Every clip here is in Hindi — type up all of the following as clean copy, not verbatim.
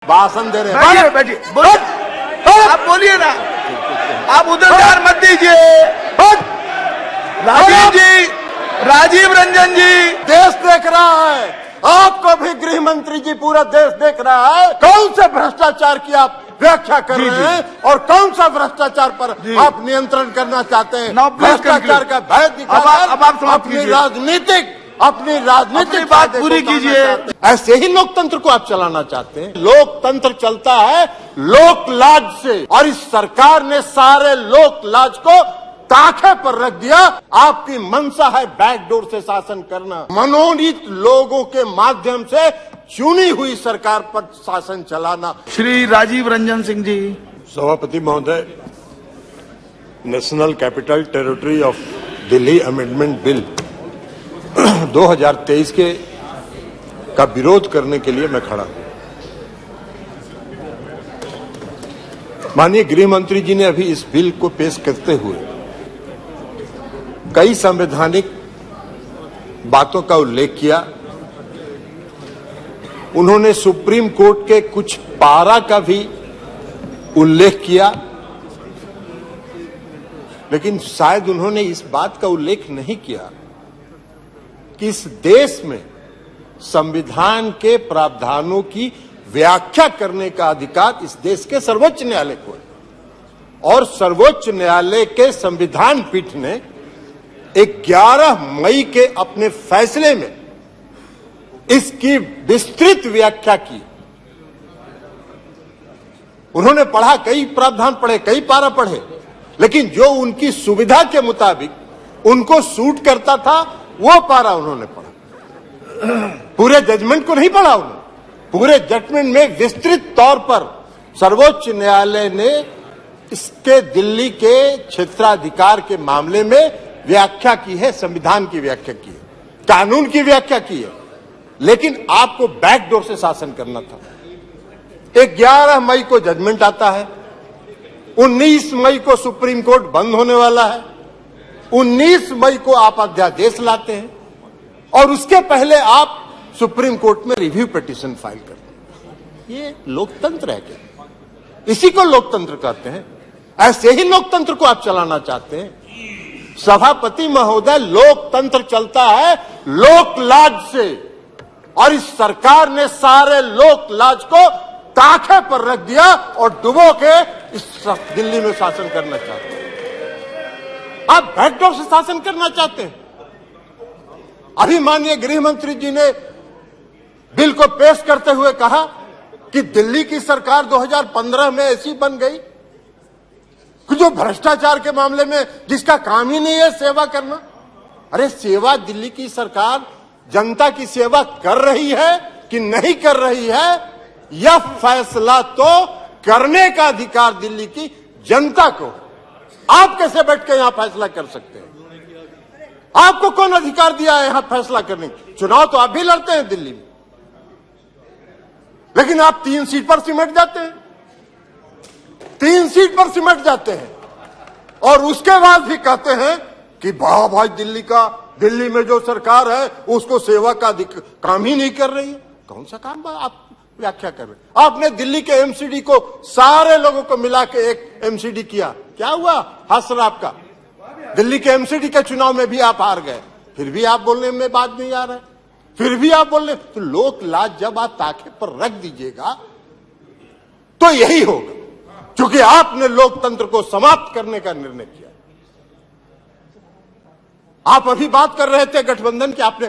भाषण दे रहे बैठिए बैठिए, आप बोलिए ना, आप उधर ध्यान मत दीजिए। राजीव जी, राजीव रंजन जी, देश देख रहा है, आपको भी गृह मंत्री जी, पूरा देश देख रहा है। कौन से भ्रष्टाचार की आप व्याख्या कर रहे हैं और कौन सा भ्रष्टाचार पर आप नियंत्रण करना चाहते हैं? भ्रष्टाचार का भय दिखाकर अपनी राजनीतिक बात पूरी कीजिए। ऐसे ही लोकतंत्र को आप चलाना चाहते हैं। लोकतंत्र चलता है लोक लाज से, और इस सरकार ने सारे लोक लाज को ताखे पर रख दिया। आपकी मंशा है बैकडोर से शासन करना, मनोनीत लोगों के माध्यम से चुनी हुई सरकार पर शासन चलाना। श्री राजीव रंजन सिंह जी। सभापति महोदय, national capital territory of Delhi amendment bill 2023 का विरोध करने के लिए मैं खड़ा हूं। माननीय गृह मंत्री जी ने अभी इस बिल को पेश करते हुए कई संवैधानिक बातों का उल्लेख किया। उन्होंने सुप्रीम कोर्ट के कुछ पारा का भी उल्लेख किया, लेकिन शायद उन्होंने इस बात का उल्लेख नहीं किया कि इस देश में संविधान के प्रावधानों की व्याख्या करने का अधिकार इस देश के सर्वोच्च न्यायालय को है, और सर्वोच्च न्यायालय के संविधान पीठ ने 11 मई के अपने फैसले में इसकी विस्तृत व्याख्या की। उन्होंने पढ़ा, कई प्रावधान पढ़े, कई पारा पढ़े, लेकिन जो उनकी सुविधा के मुताबिक उनको सूट करता था वो पारा उन्होंने पढ़ा। पूरे जजमेंट को नहीं पढ़ा उन्होंने। पूरे जजमेंट में विस्तृत तौर पर सर्वोच्च न्यायालय ने इसके दिल्ली के क्षेत्राधिकार के मामले में व्याख्या की है, संविधान की व्याख्या की है, कानून की व्याख्या की है, लेकिन आपको बैकडोर से शासन करना था। 11 मई को जजमेंट आता है, 19 मई को सुप्रीम कोर्ट बंद होने वाला है, 19 मई को आप अध्यादेश लाते हैं, और उसके पहले आप सुप्रीम कोर्ट में रिव्यू पिटीशन फाइल करते हैं। ये लोकतंत्र है क्या? इसी को लोकतंत्र कहते हैं। ऐसे ही लोकतंत्र को आप चलाना चाहते हैं। सभापति महोदय, लोकतंत्र चलता है लोक लाज से, और इस सरकार ने सारे लोक लाज को ताखे पर रख दिया और डुबो के इस दिल्ली में शासन करना चाहते हैं। आप बैकडोर से शासन करना चाहते हैं। अभी माननीय गृह मंत्री जी ने बिल को पेश करते हुए कहा कि दिल्ली की सरकार 2015 में ऐसी बन गई कि जो भ्रष्टाचार के मामले में जिसका काम ही नहीं है सेवा करना। अरे सेवा दिल्ली की सरकार जनता की सेवा कर रही है कि नहीं कर रही है, यह फैसला तो करने का अधिकार दिल्ली की जनता को। आप कैसे बैठ के यहां फैसला कर सकते हैं? आपको कौन अधिकार दिया है यहां फैसला करने की? चुनाव तो आप भी लड़ते हैं दिल्ली में, लेकिन आप 3 सीट पर सिमट जाते हैं, 3 सीट पर सिमट जाते हैं, और उसके बाद भी कहते हैं कि वाह भाई दिल्ली में जो सरकार है उसको सेवा का काम ही नहीं कर रही है। कौन सा काम आप व्याख्या कर रहे हैं? आपने दिल्ली के एमसीडी को सारे लोगों को मिला के एक एमसीडी किया, क्या हुआ? हसराब का दिल्ली के एमसीडी के चुनाव में भी आप हार गए, फिर भी आप बोलने में बात नहीं आ रहा है, फिर भी आप बोल रहे। तो लोक लाज जब आप ताखे पर रख दीजिएगा तो यही होगा, क्योंकि आपने लोकतंत्र को समाप्त करने का निर्णय किया। आप अभी बात कर रहे थे गठबंधन की, आपने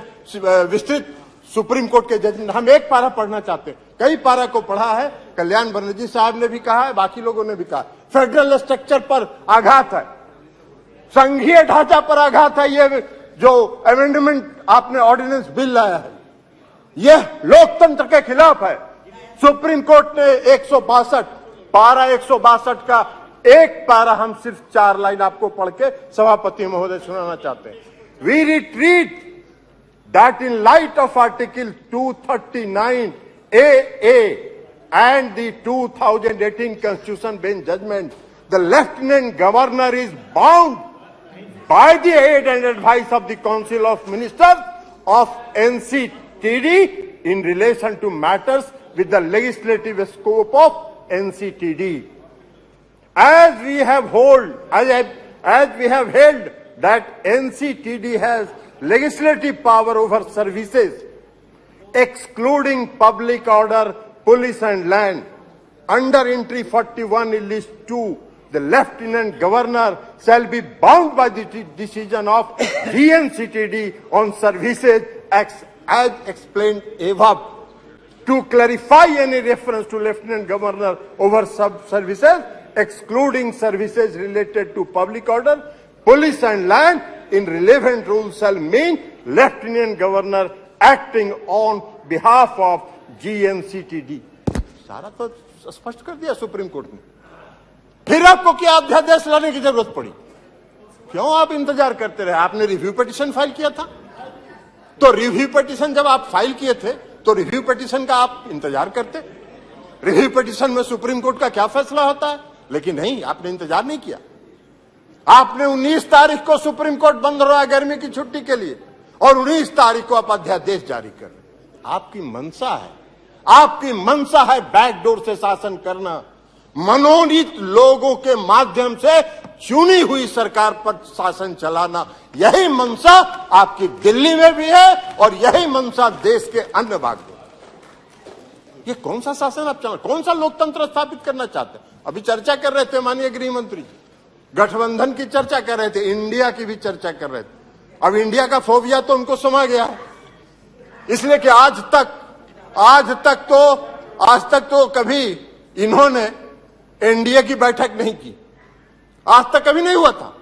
विस्तृत सुप्रीम कोर्ट के जजमेंट, हम एक पारा पढ़ना चाहते हैं, कई पारा को पढ़ा है। कल्याण बनर्जी साहब ने भी कहा है, बाकी लोगों ने भी कहा, फेडरल स्ट्रक्चर पर आघात है, संघीय ढांचा पर आघात है। ये जो अमेंडमेंट आपने ऑर्डिनेंस बिल लाया है, यह लोकतंत्र के खिलाफ है। सुप्रीम कोर्ट ने 162 पारा 162 का एक पारा, हम सिर्फ 4 लाइन आपको पढ़ के सभापति महोदय सुनाना चाहते हैं। We retreat that in light of article 239 AA and the 2018 Constitution bench judgment, the Lieutenant Governor is bound by the aid and advice of the Council of Ministers of NCTD in relation to matters with the legislative scope of NCTD. As we have held that NCTD has legislative power over services, excluding public order, police and land, under entry 41 in list 2, the Lieutenant Governor shall be bound by the decision of GNCTD on services as explained above. To clarify any reference to Lieutenant Governor over services, excluding services related to public order, police and land, in relevant rules shall mean Lieutenant Governor acting on behalf of GNCTD. सारा तो स्पष्ट कर दिया सुप्रीम कोर्ट ने। फिर आपको क्या अध्यादेश लाने की जरूरत पड़ी? क्यों आप इंतजार करते रहे? आपने रिव्यू पिटीशन फाइल किया था, तो रिव्यू पिटीशन जब आप फाइल किए थे तो रिव्यू पिटीशन का आप इंतजार करते। रिव्यू पिटीशन में सुप्रीम कोर्ट का क्या फैसला होता है, लेकिन नहीं, आपने इंतजार नहीं किया। आपने 19 तारीख को सुप्रीम कोर्ट बंद हो रहा है गर्मी की छुट्टी के लिए, और 19 तारीख को आप अध्यादेश जारी कर रहे। आपकी मंशा है बैकडोर से शासन करना, मनोनीत लोगों के माध्यम से चुनी हुई सरकार पर शासन चलाना। यही मंशा आपकी दिल्ली में भी है और यही मंशा देश के अन्य भाग में। ये कौन सा शासन आप चला, कौन सा लोकतंत्र स्थापित करना चाहते हैं? अभी चर्चा कर रहे थे माननीय गृह मंत्री, गठबंधन की चर्चा कर रहे थे, इंडिया की भी चर्चा कर रहे थे। अब इंडिया का फोबिया तो उनको समा गया है, इसलिए कि आज तक तो कभी इन्होंने एनडीए की बैठक नहीं की, आज तक कभी नहीं हुआ था।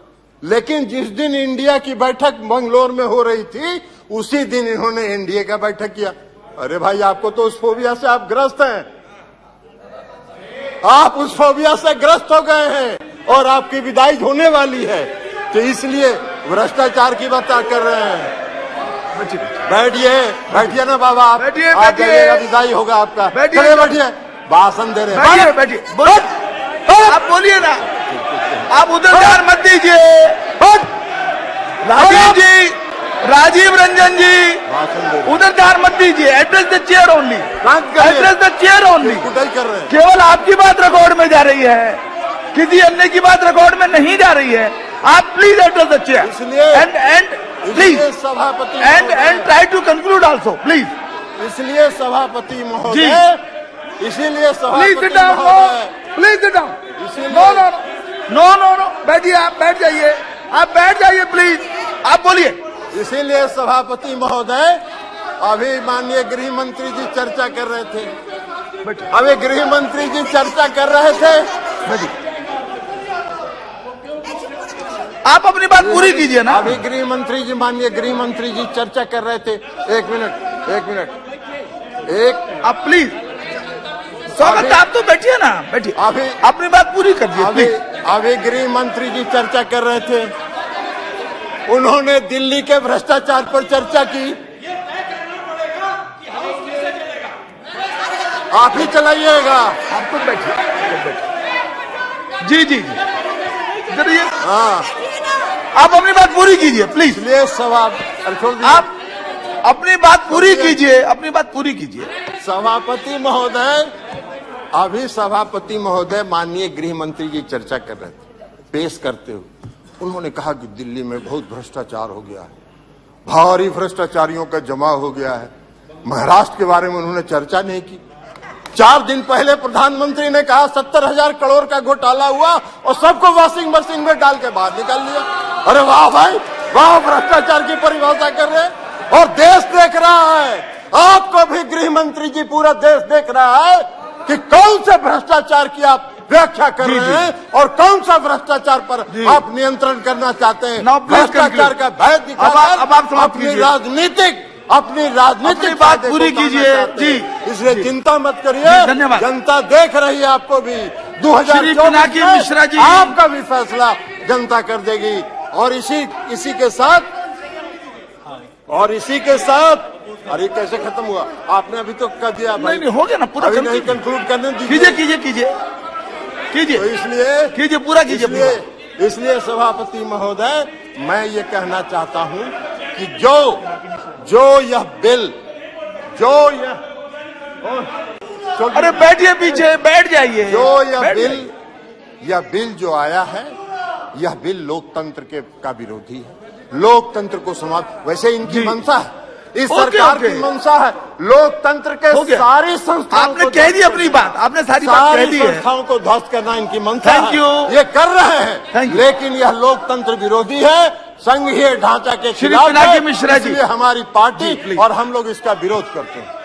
लेकिन जिस दिन इंडिया की बैठक बंगलोर में हो रही थी, उसी दिन इन्होंने एनडीए का बैठक किया। अरे भाई, आपको तो उस फोबिया से आप ग्रस्त हैं, आप उस फोबिया से ग्रस्त हो गए हैं और आपकी विदाई होने वाली है, तो इसलिए भ्रष्टाचार की बात कर रहे हैं। बैठिए ना बाबा, आप जाइएगा, विदाई होगा आपका। बैठिए, भाषण दे रहे हैं, बैठिए, आप बोलिए ना, आप उधर ध्यान मत दीजिए। राजीव रंजन जी, उधर ध्यान मत दीजिए। Address the chair only, address the chair only. केवल आपकी बात रिकॉर्ड में जा रही है, किसी अन्य की बात रिकॉर्ड में नहीं जा रही है। आप please address the chair and please सभापति and try to conclude also please. इसलिए सभापति महोदय, please sit down, please sit down. No, बैठिए, आप बैठ जाइए, प्लीज, आप बोलिए। इसीलिए सभापति महोदय, अभी माननीय गृह मंत्री जी चर्चा कर रहे थे, आप अपनी बात पूरी कीजिए ना। अभी माननीय गृह मंत्री जी चर्चा कर रहे थे। एक मिनट, आप प्लीज, स्वागत, आप तो बैठिए ना, बैठिए, अभी अपनी बात पूरी कर दीजिए। अभी गृह मंत्री जी चर्चा कर रहे थे, उन्होंने दिल्ली के भ्रष्टाचार पर चर्चा की। आप ही चलाइएगा, आप तो बैठिए। जी, हाँ, आप अपनी बात पूरी कीजिए प्लीज। इसलिए आप अपनी बात पूरी कीजिए, सभापति महोदय, माननीय गृह मंत्री जी चर्चा कर रहे थे, पेश करते हुए उन्होंने कहा कि दिल्ली में बहुत भ्रष्टाचार हो गया है, भारी भ्रष्टाचारियों का जमा हो गया है। महाराष्ट्र के बारे में उन्होंने चर्चा नहीं की। 4 दिन पहले प्रधानमंत्री ने कहा 70,000 करोड़ का घोटाला हुआ और सबको वॉशिंग मशीन में डाल के बाहर निकाल लिया। अरे वाह भाई वाह, भ्रष्टाचार की परिभाषा कर रहे हैं और देश देख रहा है। आपको भी गृह मंत्री जी, पूरा देश देख रहा है कि कौन से भ्रष्टाचार की आप व्याख्या कर रहे हैं और कौन सा भ्रष्टाचार पर आप नियंत्रण करना चाहते हैं। भ्रष्टाचार का भय दिखाकर अपनी राजनीतिक बात पूरी कीजिए जी। इसलिए चिंता मत करिए, धन्यवाद। जनता देख रही है आपको भी। 2024 मिश्रा जी, आपका भी फैसला जनता कर देगी। और इसी के साथ अरे कैसे खत्म हुआ? आपने अभी तो कर दिया भाई। नहीं, हो गया ना पूरा, नहीं कंक्लूड करने दीजिए। कीजिए, तो इसलिए पूरा कीजिए। इसलिए सभापति महोदय, मैं ये कहना चाहता हूं कि जो यह बिल छोड़ अरे बैठिए पीछे, बैठ जाइए। जो बैठ यह जाइए। बिल जो आया है, यह बिल लोकतंत्र का विरोधी है। लोकतंत्र को समाप्त, वैसे इनकी जी। मंशा है, इस ओके, सरकार ओके। की मंशा है लोकतंत्र के हो गया। सारी संस्थाओं आपने को कह दी ध्वस्त अपनी बात, आपने सारी बात कह दी है। संस्थाओं को ध्वस्त करना इनकी मंशा Thank you। है। ये कर रहे हैं, Thank you। लेकिन यह लोकतंत्र विरोधी है, संघीय ढांचा के श्री खिलाफ पिनाकी है। मिश्रा जी। इसलिए हमारी पार्टी जी, please। और हम लोग इसका विरोध करते हैं।